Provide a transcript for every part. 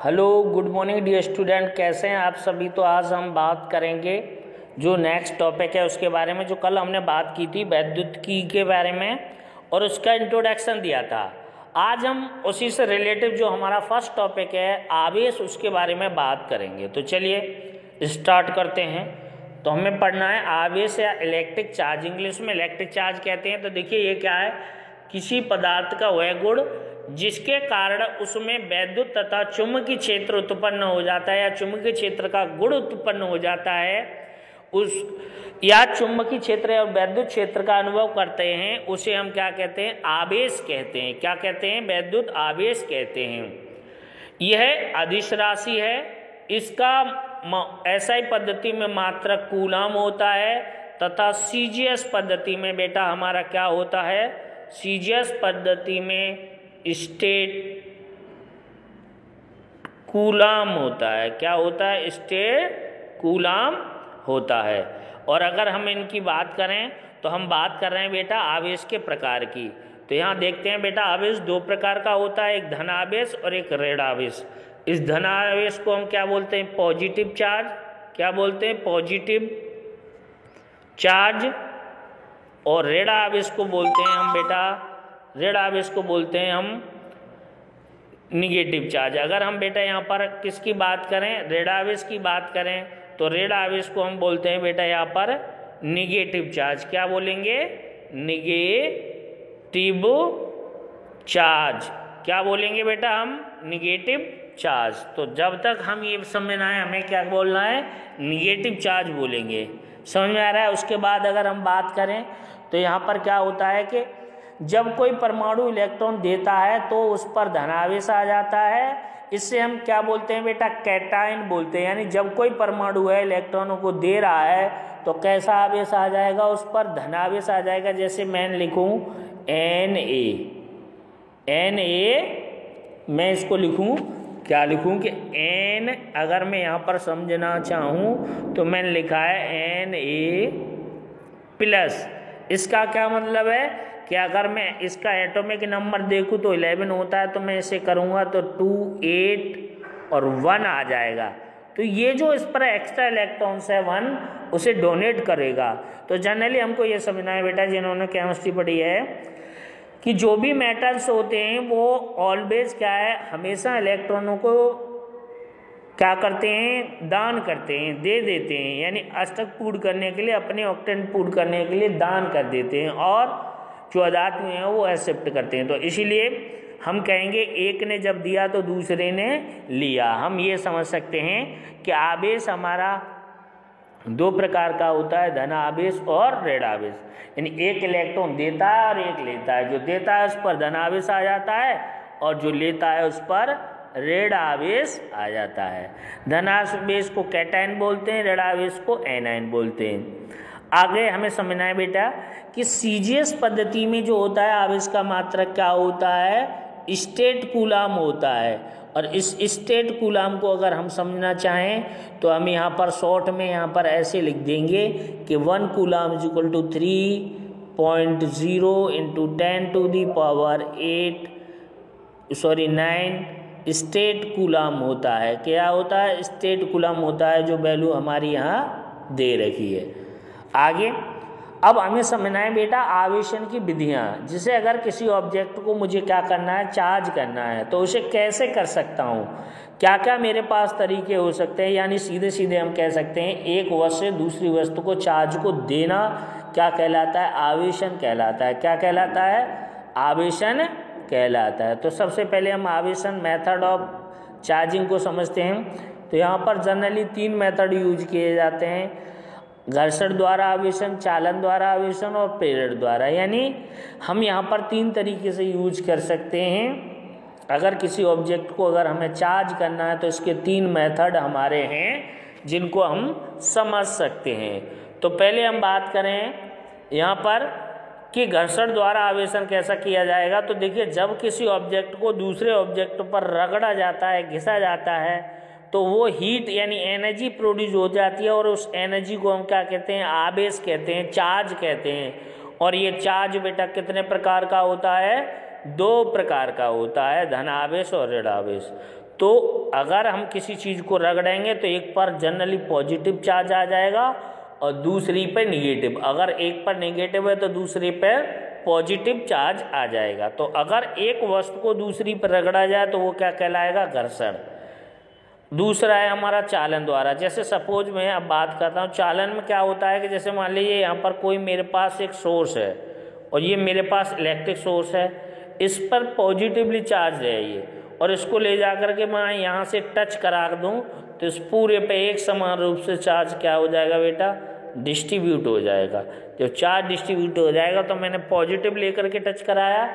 Hello, good morning dear student. कैसे हैं आप सभी। तो आज हम बात करेंगे जो नेक्स्ट टॉपिक है उसके बारे में, जो कल हमने बात की थी वैद्युतिकी के बारे में और उसका इंट्रोडक्शन दिया था। आज हम उसी से रिलेटिव जो हमारा फर्स्ट टॉपिक है आवेश, उसके बारे में बात करेंगे। तो चलिए स्टार्ट करते हैं। तो हमें पढ़ना है आवेश या इलेक्ट्रिक चार्ज। इंग्लिश में इलेक्ट्रिक चार्ज कहते हैं। तो देखिए ये क्या है, किसी पदार्थ का वह गुण जिसके कारण उसमें वैद्युत तथा चुंबकीय क्षेत्र उत्पन्न हो जाता है या चुंबकीय क्षेत्र का गुण उत्पन्न हो जाता है, उस या चुंबकीय क्षेत्र या वैद्युत क्षेत्र का अनुभव करते हैं, उसे हम क्या कहते हैं, आवेश कहते हैं। क्या कहते हैं, वैद्युत आवेश कहते हैं। यह अदिश राशि है। इसका एसआई पद्धति में मात्रक कूलम होता है तथा सीजीएस पद्धति में बेटा हमारा क्या होता है, सीजीएस पद्धति में स्टेट कूलम होता है। क्या होता है, स्टेट कूलम होता है। और अगर हम इनकी बात करें तो हम बात कर रहे हैं बेटा आवेश के प्रकार की। तो यहाँ देखते हैं बेटा आवेश दो प्रकार का होता है, एक धनावेश और एक ऋण आवेश। इस धनावेश को हम क्या बोलते हैं, पॉजिटिव चार्ज। क्या बोलते हैं, पॉजिटिव चार्ज। और ऋण आवेश को बोलते हैं हम बेटा, ऋण आवेश को बोलते हैं हम निगेटिव चार्ज। अगर हम बेटा यहाँ पर किसकी बात करें, ऋण आवेश की बात करें, तो ऋण आवेश को हम बोलते हैं बेटा यहाँ पर निगेटिव चार्ज। क्या बोलेंगे, निगेटिव चार्ज। क्या बोलेंगे बेटा हम, निगेटिव चार्ज। तो जब तक हम ये समझना है हमें क्या बोलना है, निगेटिव चार्ज बोलेंगे। समझ में आ रहा है। उसके बाद अगर हम बात करें तो यहाँ पर क्या होता है कि जब कोई परमाणु इलेक्ट्रॉन देता है तो उस पर धनावेश आ जाता है। इससे हम क्या बोलते हैं बेटा, कैटायन बोलते हैं। यानी जब कोई परमाणु है इलेक्ट्रॉनों को दे रहा है तो कैसा आवेश आ जाएगा, उस पर धनावेश आ जाएगा। जैसे मैं लिखूं Na, मैं इसको लिखूं, क्या लिखूं कि N, अगर मैं यहाँ पर समझना चाहूँ तो मैंने लिखा है Na+। इसका क्या मतलब है कि अगर मैं इसका एटॉमिक नंबर देखूं तो 11 होता है, तो मैं इसे करूंगा तो 2, 8 और 1 आ जाएगा। तो ये जो इस पर एक्स्ट्रा इलेक्ट्रॉन्स है 1, उसे डोनेट करेगा। तो जनरली हमको ये समझना है बेटा, जिन्होंने केमिस्ट्री पढ़ी है, कि जो भी मेटल्स होते हैं वो ऑलवेज क्या है, हमेशा इलेक्ट्रॉनों को क्या करते हैं, दान करते हैं, दे देते हैं। यानी अष्टक पूर्ण करने के लिए, अपने ऑक्टेन पूर्ण करने के लिए दान कर देते हैं, और जो अधातु हैं वो एक्सेप्ट करते हैं। तो इसीलिए हम कहेंगे एक ने जब दिया तो दूसरे ने लिया। हम ये समझ सकते हैं कि आवेश हमारा दो प्रकार का होता है, धन आवेश और ऋण आवेश। यानी एक इलेक्ट्रॉन देता है और एक लेता है। जो देता है उस पर धन आवेश आ जाता है और जो लेता है उस पर ऋण आवेश आ जाता है। धन आवेश को कैटायन बोलते हैं, ऋण आवेश को एनायन बोलते हैं। आगे हमें समझना है बेटा कि सीजीएस पद्धति में जो होता है आवेश का मात्रक क्या होता है, स्टेट कूलम होता है। और इस स्टेट कूलम को अगर हम समझना चाहें तो हम यहाँ पर शॉर्ट में यहाँ पर ऐसे लिख देंगे कि 1 कूलम = 3.0 × 9 स्टेट कूलम होता है। क्या होता है, स्टेट कूलम होता है, जो वैल्यू हमारी यहाँ दे रखी है। आगे अब हमें समझना है बेटा आवेशन की विधियाँ। जिसे अगर किसी ऑब्जेक्ट को मुझे क्या करना है, चार्ज करना है, तो उसे कैसे कर सकता हूँ, क्या क्या मेरे पास तरीके हो सकते हैं। यानी सीधे सीधे हम कह सकते हैं एक वस्तु से दूसरी वस्तु को चार्ज को देना क्या कहलाता है, आवेशन कहलाता है। क्या कहलाता है, आवेशन कहलाता है। तो सबसे पहले हम आवेशन मेथड ऑफ चार्जिंग को समझते हैं। तो यहाँ पर जनरली 3 मेथड यूज किए जाते हैं, घर्षण द्वारा आवेशन, चालन द्वारा आवेशन और प्रेरण द्वारा। यानी हम यहाँ पर 3 तरीके से यूज कर सकते हैं। अगर किसी ऑब्जेक्ट को अगर हमें चार्ज करना है तो इसके 3 मेथड हमारे हैं जिनको हम समझ सकते हैं। तो पहले हम बात करें यहाँ पर कि घर्षण द्वारा आवेशन कैसा किया जाएगा। तो देखिए जब किसी ऑब्जेक्ट को दूसरे ऑब्जेक्ट पर रगड़ा जाता है, घिसा जाता है, तो वो हीट यानी एनर्जी प्रोड्यूस हो जाती है और उस एनर्जी को हम क्या कहते हैं, आवेश कहते हैं, चार्ज कहते हैं। और ये चार्ज बेटा कितने प्रकार का होता है, 2 प्रकार का होता है, धन आवेश और ऋण आवेश। तो अगर हम किसी चीज़ को रगड़ेंगे तो एक पर जनरली पॉजिटिव चार्ज आ जाएगा और दूसरी पे निगेटिव, अगर एक पर निगेटिव है तो दूसरे पर पॉजिटिव चार्ज आ जाएगा। तो अगर एक वस्तु को दूसरी पर रगड़ा जाए तो वो क्या कहलाएगा, घर्षण। दूसरा है हमारा चालन द्वारा। जैसे सपोज मैं अब बात करता हूँ चालन में क्या होता है कि जैसे मान लीजिए यहाँ पर कोई मेरे पास एक सोर्स है और ये मेरे पास इलेक्ट्रिक सोर्स है, इस पर पॉजिटिवली चार्ज है ये, और इसको ले जा करके मैं यहाँ से टच करा दूँ तो इस पूरे पे एक समान रूप से चार्ज क्या हो जाएगा बेटा, डिस्ट्रीब्यूट हो जाएगा। जब चार्ज डिस्ट्रीब्यूट हो जाएगा तो मैंने पॉजिटिव लेकर के टच कराया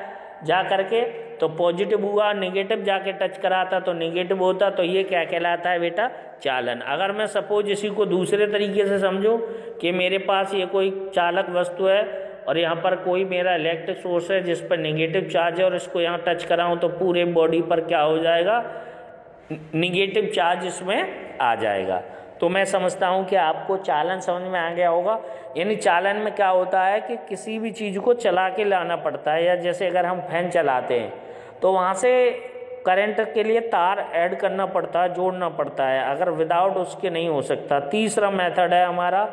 जा करके तो पॉजिटिव हुआ, नेगेटिव जाके टच कराता तो नेगेटिव होता, तो ये क्या कहलाता है बेटा, चालन। अगर मैं सपोज इसी को दूसरे तरीके से समझूं कि मेरे पास ये कोई चालक वस्तु है और यहाँ पर कोई मेरा इलेक्ट्रिक सोर्स है जिस पर नेगेटिव चार्ज है और इसको यहाँ टच कराऊँ तो पूरे बॉडी पर क्या हो जाएगा, निगेटिव चार्ज इसमें आ जाएगा। तो मैं समझता हूँ कि आपको चालन समझ में आ गया होगा। यानी चालन में क्या होता है कि किसी भी चीज़ को चला के लाना पड़ता है, या जैसे अगर हम फैन चलाते हैं तो वहाँ से करंट के लिए तार ऐड करना पड़ता है, जोड़ना पड़ता है, अगर विदाउट उसके नहीं हो सकता। तीसरा मेथड है हमारा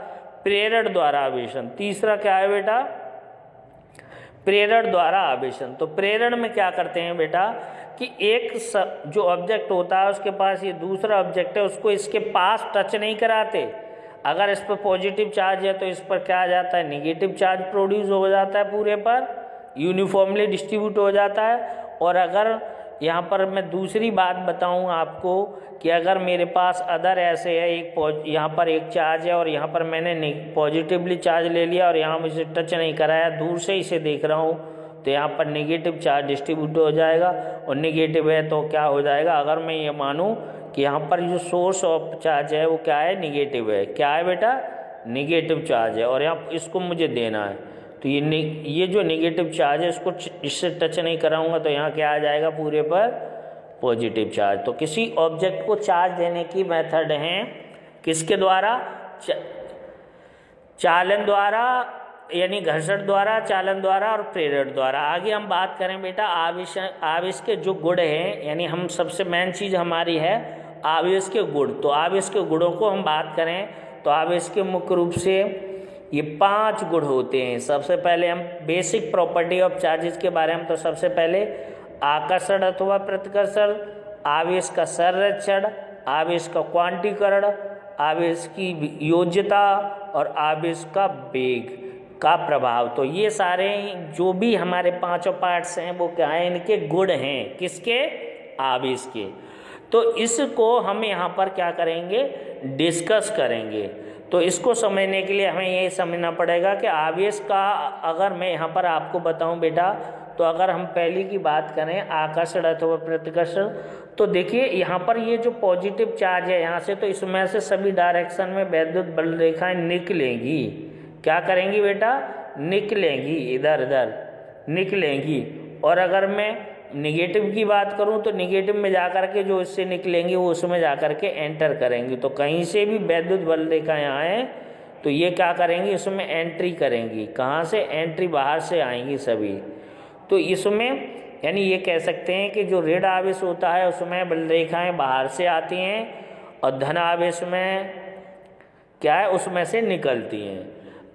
प्रेरण द्वारा आवेशन। तीसरा क्या है बेटा, प्रेरण द्वारा आवेशन। तो प्रेरण में क्या करते हैं बेटा कि एक जो ऑब्जेक्ट होता है उसके पास ये दूसरा ऑब्जेक्ट है, उसको इसके पास टच नहीं कराते। अगर इस पर पॉजिटिव चार्ज है तो इस पर क्या आ जाता है, निगेटिव चार्ज प्रोड्यूस हो जाता है, पूरे पर यूनिफॉर्मली डिस्ट्रीब्यूट हो जाता है। और अगर यहाँ पर मैं दूसरी बात बताऊँ आपको कि अगर मेरे पास अदर ऐसे है, एक यहाँ पर एक चार्ज है और यहाँ पर मैंने पॉजिटिवली चार्ज ले लिया और यहाँ मुझे टच नहीं कराया, दूर से इसे देख रहा हूँ तो यहाँ पर नेगेटिव चार्ज डिस्ट्रीब्यूट हो जाएगा, और नेगेटिव है तो क्या हो जाएगा, अगर मैं ये मानूँ कि यहाँ पर जो सोर्स ऑफ चार्ज है वो क्या है, निगेटिव है। क्या है बेटा, निगेटिव चार्ज है, और यहाँ इसको मुझे देना है तो ये जो नेगेटिव चार्ज है इसको इससे टच नहीं कराऊंगा तो यहाँ क्या आ जाएगा, पूरे पर पॉजिटिव चार्ज। तो किसी ऑब्जेक्ट को चार्ज देने की मेथड है किसके द्वारा, चालन द्वारा, यानी घर्षण द्वारा, चालन द्वारा और प्रेरण द्वारा। आगे हम बात करें बेटा आवेश के जो गुण हैं, यानी हम सबसे मेन चीज़ हमारी है आवेश के गुण। तो आवेश के गुणों को हम बात करें तो आवेश के मुख्य रूप से ये 5 गुण होते हैं। सबसे पहले हम बेसिक प्रॉपर्टी ऑफ चार्जेस के बारे में, तो सबसे पहले आकर्षण अथवा प्रतिकर्षण, आवेश का संरक्षण, आवेश का क्वांटीकरण, आवेश की योज्यता और आवेश का वेग का प्रभाव। तो ये सारे जो भी हमारे 5 पार्ट्स हैं वो क्या है, इनके गुण हैं, किसके, आवेश के। तो इसको हम यहाँ पर क्या करेंगे, डिस्कस करेंगे। तो इसको समझने के लिए हमें ये समझना पड़ेगा कि आवेश का, अगर मैं यहाँ पर आपको बताऊँ बेटा, तो अगर हम पहली की बात करें आकर्षण अथवा प्रतिकर्षण, तो देखिए यहाँ पर ये जो पॉजिटिव चार्ज है यहाँ से, तो इसमें से सभी डायरेक्शन में वैद्युत बल रेखाएं निकलेंगी। क्या करेंगी बेटा, निकलेंगी, इधर उधर निकलेंगी। और अगर मैं निगेटिव की बात करूं तो निगेटिव में जाकर के जो इससे निकलेंगी वो उसमें जाकर के एंटर करेंगी। तो कहीं से भी वैद्युत बल रेखाएं आए तो ये क्या करेंगी, इसमें एंट्री करेंगी। कहाँ से, एंट्री बाहर से आएंगी सभी। तो इसमें यानी ये कह सकते हैं कि जो ऋण आवेश होता है उसमें बल रेखाएं बाहर से आती हैं और धन आवेश में क्या है, उसमें से निकलती हैं।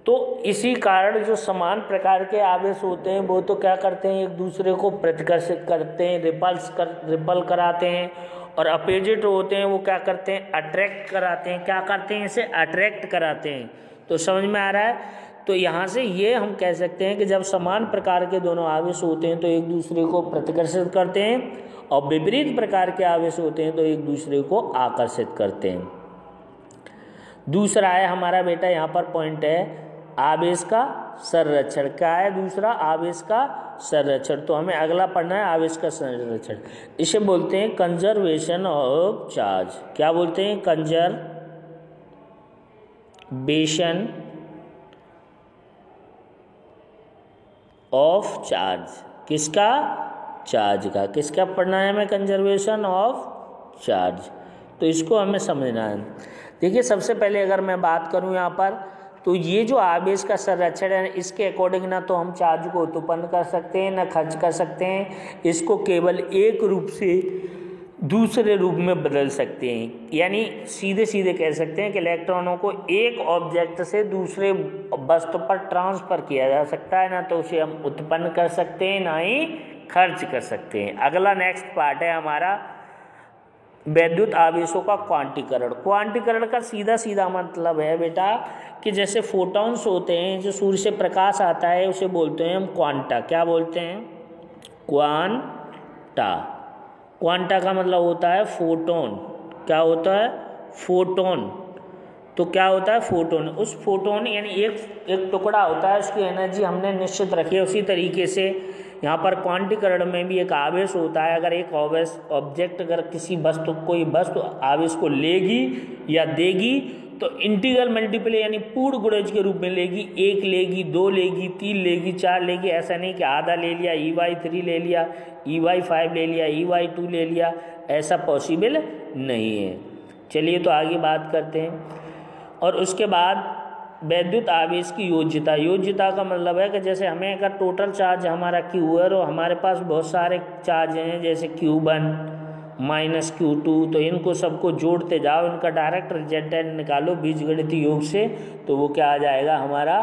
तो इसी कारण जो समान प्रकार के आवेश होते हैं वो तो क्या करते हैं, एक दूसरे को प्रतिकर्षित करते हैं, रिपल कराते हैं, और अपोजिट होते हैं वो क्या करते हैं, अट्रैक्ट कराते हैं। क्या करते हैं, इसे अट्रैक्ट कराते हैं। तो समझ में आ रहा है। तो यहाँ से ये हम कह सकते हैं कि जब समान प्रकार के दोनों आवेश होते हैं तो एक दूसरे को प्रतिकर्षित करते हैं, और विपरीत प्रकार के आवेश होते हैं तो एक दूसरे को आकर्षित करते हैं। दूसरा है हमारा बेटा, यहाँ पर पॉइंट है आवेश का संरक्षण। क्या है दूसरा, आवेश का संरक्षण। तो हमें अगला पढ़ना है आवेश का संरक्षण। इसे बोलते हैं कंजर्वेशन ऑफ चार्ज। क्या बोलते हैं, कंजर्वेशन ऑफ चार्ज। किसका, चार्ज का। किसका पढ़ना है हमें, कंजर्वेशन ऑफ चार्ज। तो इसको हमें समझना है। देखिए सबसे पहले अगर मैं बात करूं यहाँ पर, तो ये जो आवेश का संरक्षण है इसके अकॉर्डिंग ना तो हम चार्ज को उत्पन्न कर सकते हैं ना खर्च कर सकते हैं। इसको केवल एक रूप से दूसरे रूप में बदल सकते हैं। यानी सीधे सीधे कह सकते हैं कि इलेक्ट्रॉनों को एक ऑब्जेक्ट से दूसरे वस्तु पर ट्रांसफ़र किया जा सकता है, ना तो उसे हम उत्पन्न कर सकते हैं ना ही खर्च कर सकते हैं। अगला नेक्स्ट पार्ट है हमारा वैद्युत आवेशों का क्वांटीकरण। क्वांटीकरण का सीधा सीधा मतलब है बेटा कि जैसे फोटॉन्स होते हैं, जो सूर्य से प्रकाश आता है उसे बोलते हैं हम क्वांटा। क्या बोलते हैं? क्वांटा। क्वांटा का मतलब होता है फोटोन। क्या होता है? फोटोन। तो क्या होता है? फोटोन। उस फोटोन यानी एक टुकड़ा होता है, उसकी एनर्जी हमने निश्चित रखी है। उसी तरीके से यहाँ पर क्वांटीकरण में भी एक आवेश होता है। अगर एक ऑब्जेक्ट अगर किसी वस्तु कोई वस्तु आवेश को लेगी या देगी तो इंटीग्रल मल्टीपल यानी पूर्ण गुणज के रूप में लेगी। 1 लेगी, 2 लेगी, 3 लेगी, 4 लेगी। ऐसा नहीं कि आधा ले लिया, EY3 ले लिया, EY5 ले लिया, EY2 ले लिया, ऐसा पॉसिबल नहीं है। चलिए तो आगे बात करते हैं। और उसके बाद वैद्युत आवेश की योज्यता। योज्यता का मतलब है कि जैसे हमें अगर टोटल चार्ज हमारा Q है और हमारे पास बहुत सारे चार्ज हैं जैसे Q1 माइनस Q2, तो इनको सबको जोड़ते जाओ, इनका डायरेक्ट रिजल्टेंट निकालो बीजगणितीय योग से, तो वो क्या आ जाएगा? हमारा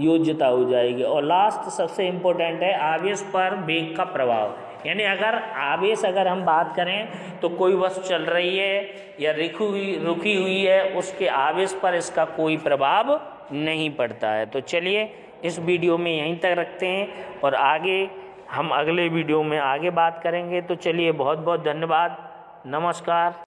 योज्यता हो जाएगी। और लास्ट सबसे इम्पोर्टेंट है आवेश पर वेग का प्रभाव। यानी अगर हम बात करें तो कोई वस्तु चल रही है या रुकी हुई है, उसके आवेश पर इसका कोई प्रभाव नहीं पड़ता है। तो चलिए इस वीडियो में यहीं तक रखते हैं और आगे हम अगले वीडियो में आगे बात करेंगे। तो चलिए बहुत बहुत धन्यवाद, नमस्कार।